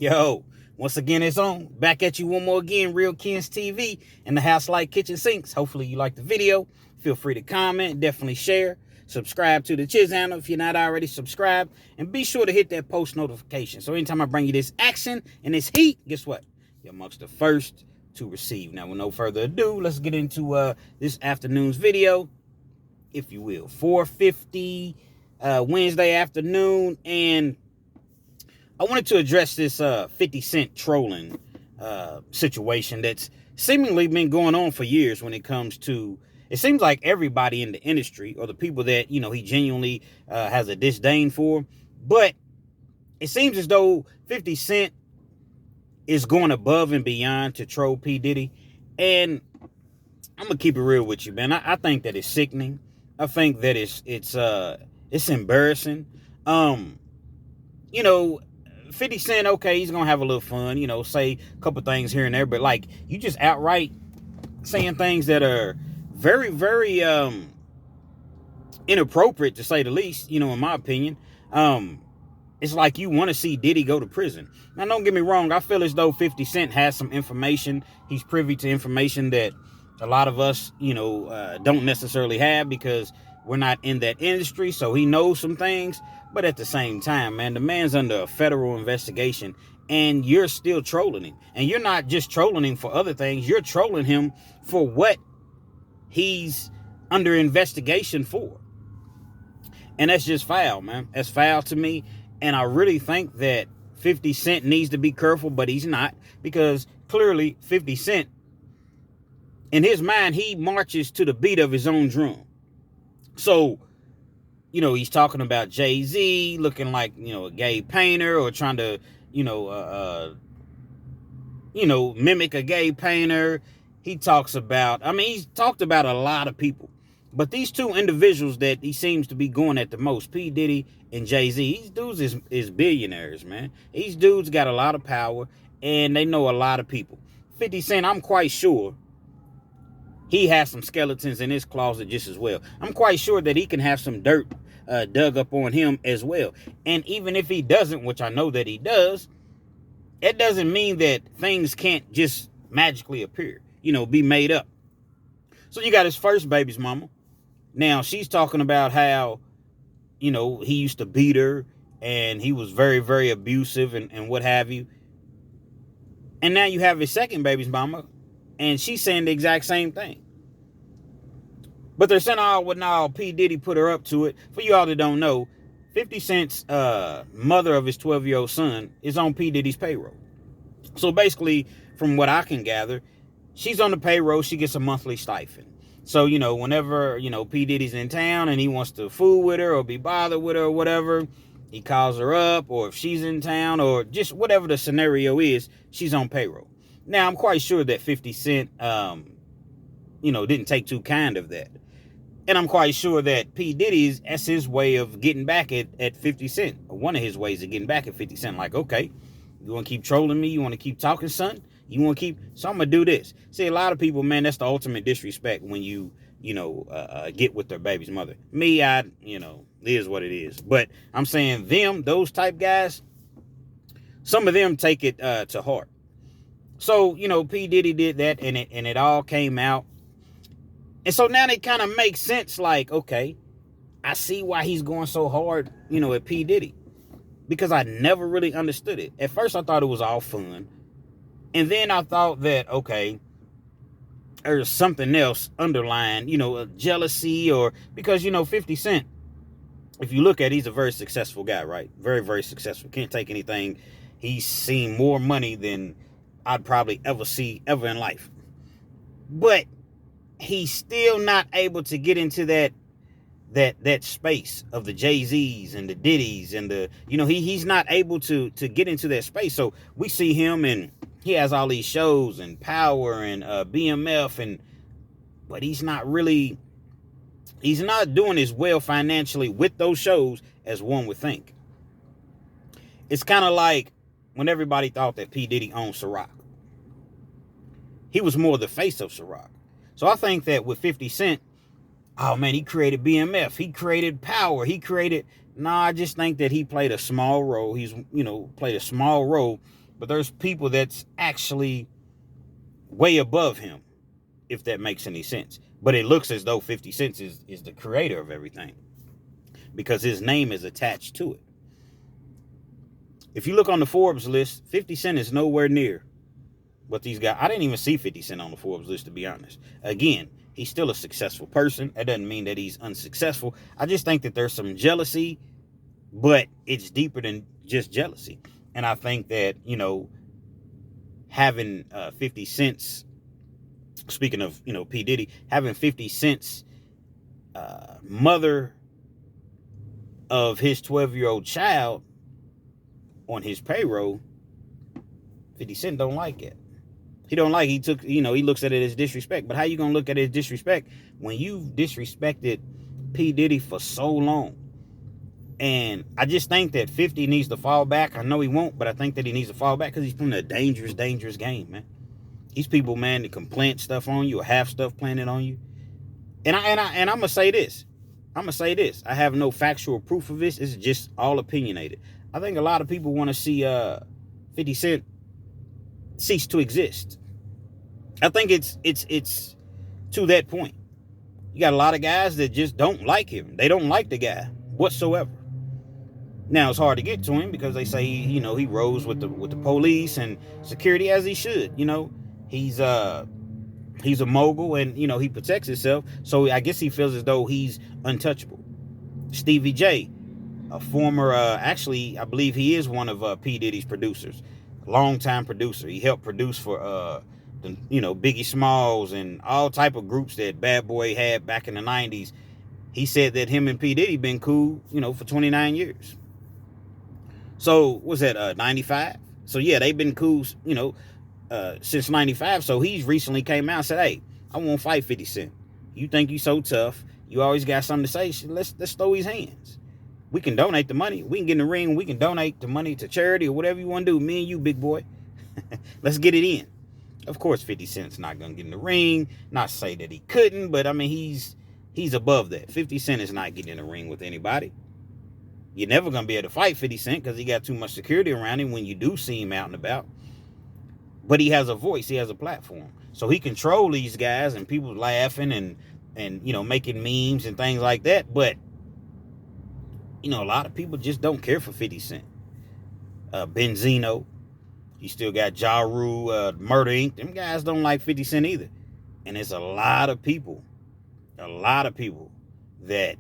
Yo, once again, it's on. Back at you one more again, Real Kens TV and the House Like Kitchen Sinks. Hopefully you like the video. Feel free to comment, definitely share. Subscribe to the channel if you're not already subscribed. And be sure to hit that post notification. So anytime I bring you this action and this heat, guess what? You're amongst the first to receive. Now, with no further ado, let's get into this afternoon's video, if you will. 4:50 Wednesday afternoon, and I wanted to address this 50 Cent trolling situation that's seemingly been going on for years when it comes to, it seems like everybody in the industry or the people that, he genuinely has a disdain for. But it seems as though 50 Cent is going above and beyond to troll P Diddy. And I'm going to keep it real with you, man. I think that it's sickening. I think that it's embarrassing. 50 Cent, okay, he's going to have a little fun, say a couple things here and there, but like, you just outright saying things that are very, very inappropriate, to say the least, in my opinion. It's like you want to see Diddy go to prison. Now, don't get me wrong, I feel as though 50 Cent has some information. He's privy to information that a lot of us, don't necessarily have because we're not in that industry, so he knows some things. But at the same time, man, the man's under a federal investigation, and you're still trolling him. And you're not just trolling him for other things. You're trolling him for what he's under investigation for. And that's just foul, man. That's foul to me. And I really think that 50 Cent needs to be careful, but he's not. Because clearly 50 Cent, in his mind, he marches to the beat of his own drum. So, he's talking about Jay-Z looking like, a gay painter, or trying to, mimic a gay painter. He talks about, he's talked about a lot of people. But these two individuals that he seems to be going at the most, P Diddy and Jay-Z, these dudes is billionaires, man. These dudes got a lot of power, and they know a lot of people. 50 Cent, I'm quite sure he has some skeletons in his closet just as well. I'm quite sure that he can have some dirt dug up on him as well. And even if he doesn't, which I know that he does, it doesn't mean that things can't just magically appear, be made up. So you got his first baby's mama. Now, she's talking about how, he used to beat her and he was very, very abusive and what have you. And now you have his second baby's mama, and she's saying the exact same thing. But they're saying, P Diddy put her up to it. For you all that don't know, 50 Cent's mother of his 12-year-old son is on P Diddy's payroll. So basically, from what I can gather, she's on the payroll. She gets a monthly stipend. So, whenever, P Diddy's in town and he wants to fool with her or be bothered with her or whatever, he calls her up, or if she's in town, or just whatever the scenario is, she's on payroll. Now, I'm quite sure that 50 Cent, didn't take too kind of that. And I'm quite sure that P Diddy's, that's his way of getting back at 50 Cent. Or one of his ways of getting back at 50 Cent. Like, okay, you want to keep trolling me? You want to keep talking, son? You want to keep... So I'm going to do this. See, a lot of people, man, that's the ultimate disrespect when you get with their baby's mother. Me, it is what it is. But I'm saying those type guys, some of them take it to heart. So, P Diddy did that, and it all came out. And so now it kind of makes sense, like, okay, I see why he's going so hard, at P Diddy. Because I never really understood it. At first, I thought it was all fun. And then I thought that, okay, there's something else underlying, a jealousy, or because, 50 Cent, if you look at it, he's a very successful guy, right? Very, very successful. Can't take anything. He's seen more money than I'd probably ever see ever in life. But he's still not able to get into that space of the Jay-Z's and the Diddy's and the, he's not able to get into that space. So we see him, and he has all these shows and Power and BMF, but he's not doing as well financially with those shows as one would think. It's kind of like when everybody thought that P Diddy owned Ciroc. He was more the face of Ciroc. So I think that with 50 Cent, oh man, he created BMF. He created Power. I just think that he played a small role. He's, played a small role, but there's people that's actually way above him, if that makes any sense. But it looks as though 50 Cent is the creator of everything because his name is attached to it. If you look on the Forbes list, 50 Cent is nowhere near what these guys. I didn't even see 50 Cent on the Forbes list, to be honest. Again, he's still a successful person. That doesn't mean that he's unsuccessful. I just think that there's some jealousy, but it's deeper than just jealousy. And I think that, having 50 Cent's, speaking of, P Diddy, having 50 Cent's mother of his 12-year-old child on his payroll, 50 Cent don't like it. He looks at it as disrespect. But how you gonna look at it as disrespect when you've disrespected P Diddy for so long? And I just think that 50 needs to fall back. I know he won't, but I think that he needs to fall back because he's playing a dangerous, dangerous game, man. These people, man, that can plant stuff on you or have stuff planted on you. And I'm gonna say this. I have no factual proof of this. It's just all opinionated. I think a lot of people want to see 50 Cent cease to exist. I think it's to that point. You got a lot of guys that just don't like him. They don't like the guy whatsoever. Now it's hard to get to him because they say he rose with the police and security as he should. He's a mogul and he protects himself. So I guess he feels as though he's untouchable. Stevie J, a former, actually, I believe he is one of P Diddy's producers, longtime producer. He helped produce for Biggie Smalls and all type of groups that Bad Boy had back in the 90s. He said that him and P Diddy been cool, for 29 years. So was that 95? So yeah, they've been cool, since 95. So he's recently came out and said, hey, I won't fight 50 Cent. You think you so tough. You always got something to say. Let's throw his hands. We can donate the money. We can get in the ring. We can donate the money to charity or whatever you want to do. Me and you, big boy. Let's get it in. Of course, 50 Cent's not going to get in the ring. Not say that he couldn't, but I mean, he's above that. 50 Cent is not getting in the ring with anybody. You're never going to be able to fight 50 Cent because he got too much security around him when you do see him out and about. But he has a voice. He has a platform. So he control these guys and people laughing and making memes and things like that. But, a lot of people just don't care for 50 Cent. Benzino. You still got Ja Rule, Murder Inc. Them guys don't like 50 Cent either. And there's a lot of people that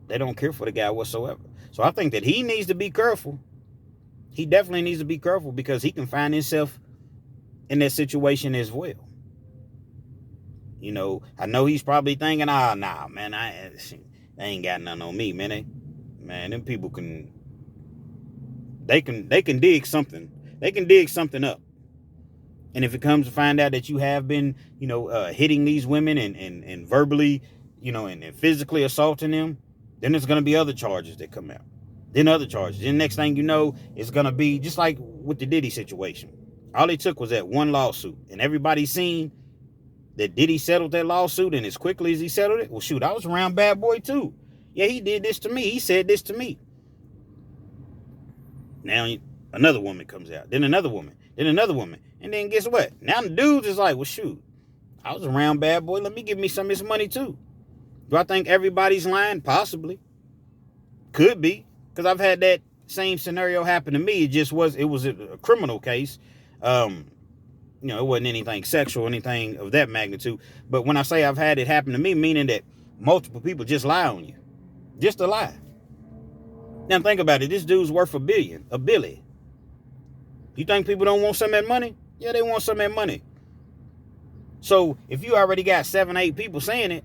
they don't care for the guy whatsoever. So I think that he needs to be careful. He definitely needs to be careful because he can find himself in that situation as well. I know he's probably thinking, nah, man, they ain't got nothing on me, man. Them people can dig something. They can dig something up. And if it comes to find out that you have been, hitting these women and verbally, and physically assaulting them, then there's going to be other charges that come out. Then other charges. Then next thing you know, it's going to be just like with the Diddy situation. All it took was that one lawsuit. And everybody's seen that Diddy settled that lawsuit, and as quickly as he settled it, well, shoot, I was around Bad Boy too. Yeah, he did this to me. He said this to me. Now another woman comes out. Then another woman. Then another woman. And then guess what? Now the dudes is like, well, shoot, I was around Bad Boy. Let me give me some of his money too. Do I think everybody's lying? Possibly. Could be. Because I've had that same scenario happen to me. It was a criminal case. It wasn't anything sexual, anything of that magnitude. But when I say I've had it happen to me, meaning that multiple people just lie on you. Just a lie. Now think about it. This dude's worth $1 billion. You think people don't want some of that money? Yeah, they want some of that money. So if you already got 7, 8 people saying it,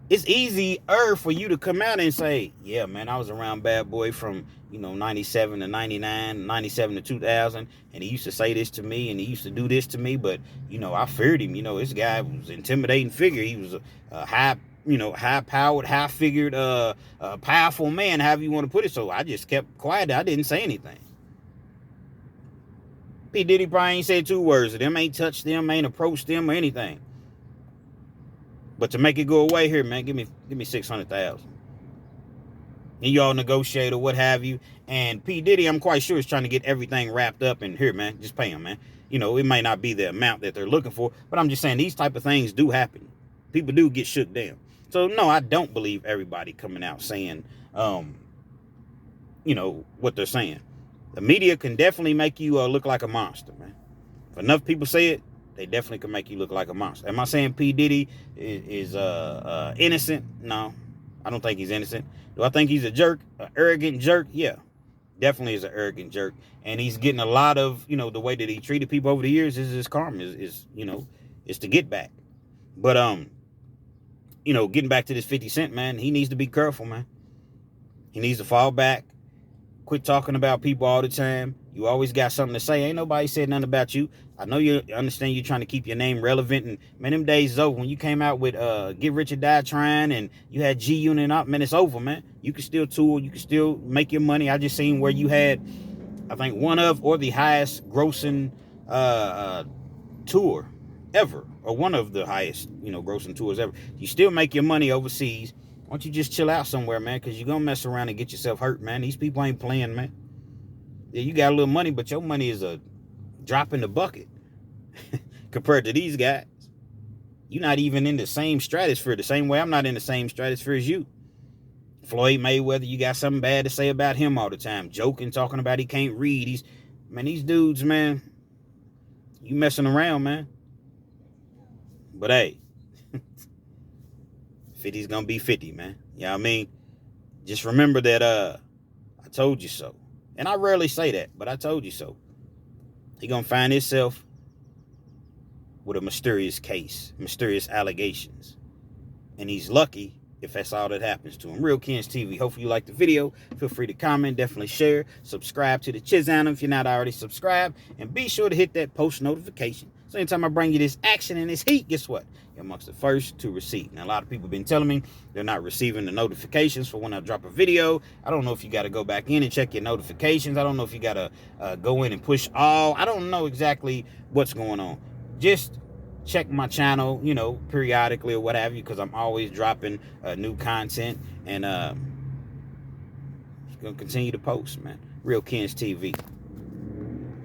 it's easier for you to come out and say, yeah, man, I was around Bad Boy from, 97 to 99, 97 to 2000, and he used to say this to me, and he used to do this to me, but, I feared him. This guy was an intimidating figure. He was a high-powered, high-figured, powerful man, however you want to put it. So I just kept quiet. I didn't say anything. P. Diddy probably ain't said 2 words to them, ain't touched them, ain't approached them or anything. But to make it go away here, man, give me 600,000. and y'all negotiate or what have you. And P Diddy, I'm quite sure, is trying to get everything wrapped up. And here, man, just pay him, man. You know, it might not be the amount that they're looking for, but I'm just saying these type of things do happen. People do get shook down. So no, I don't believe everybody coming out saying, you know, what they're saying. The media can definitely make you look like a monster, man. If enough people say it, they definitely can make you look like a monster. Am I saying P Diddy is innocent? No, I don't think he's innocent. Do I think he's a jerk, an arrogant jerk? Yeah, definitely is an arrogant jerk. And he's getting a lot of, you know, the way that he treated people over the years is his karma, is you know, is to get back. But you know, getting back to this 50 Cent, man, he needs to be careful, man. He needs to fall back. Quit talking about people all the time. You always got something to say. Ain't nobody said nothing about you. I know you understand you're trying to keep your name relevant. And, man, them days is over. When you came out with Get Rich or Die Trying and you had G-Unit up, man, it's over, man. You can still tour. You can still make your money. I just seen where you had, I think, one of or the highest grossing tour ever. Or one of the highest, you know, grossing tours ever. You still make your money overseas. Why don't you just chill out somewhere, man? Because you're going to mess around and get yourself hurt, man. These people ain't playing, man. Yeah, you got a little money, but your money is a drop in the bucket compared to these guys. You're not even in the same stratosphere, the same way I'm not in the same stratosphere as you. Floyd Mayweather, you got something bad to say about him all the time. Joking, talking about he can't read. These dudes, man, you messing around, man. But hey, 50's gonna be 50, man. You know what I mean? Just remember that I told you so. And I rarely say that, but I told you so. He gonna find himself with a mysterious case, mysterious allegations. And he's lucky if that's all that happens to him. Real Kens TV. Hopefully you liked the video. Feel free to comment, definitely share, subscribe to the channel if you're not already subscribed, and be sure to hit that post notification. So anytime I bring you this action and this heat, guess what? You're amongst the first to receive. Now, a lot of people have been telling me they're not receiving the notifications for when I drop a video. I don't know if you got to go back in and check your notifications. I don't know if you got to go in and push all. I don't know exactly what's going on. Just check my channel, you know, periodically or what have you, because I'm always dropping new content, and just gonna continue to post, man. Real Kens TV.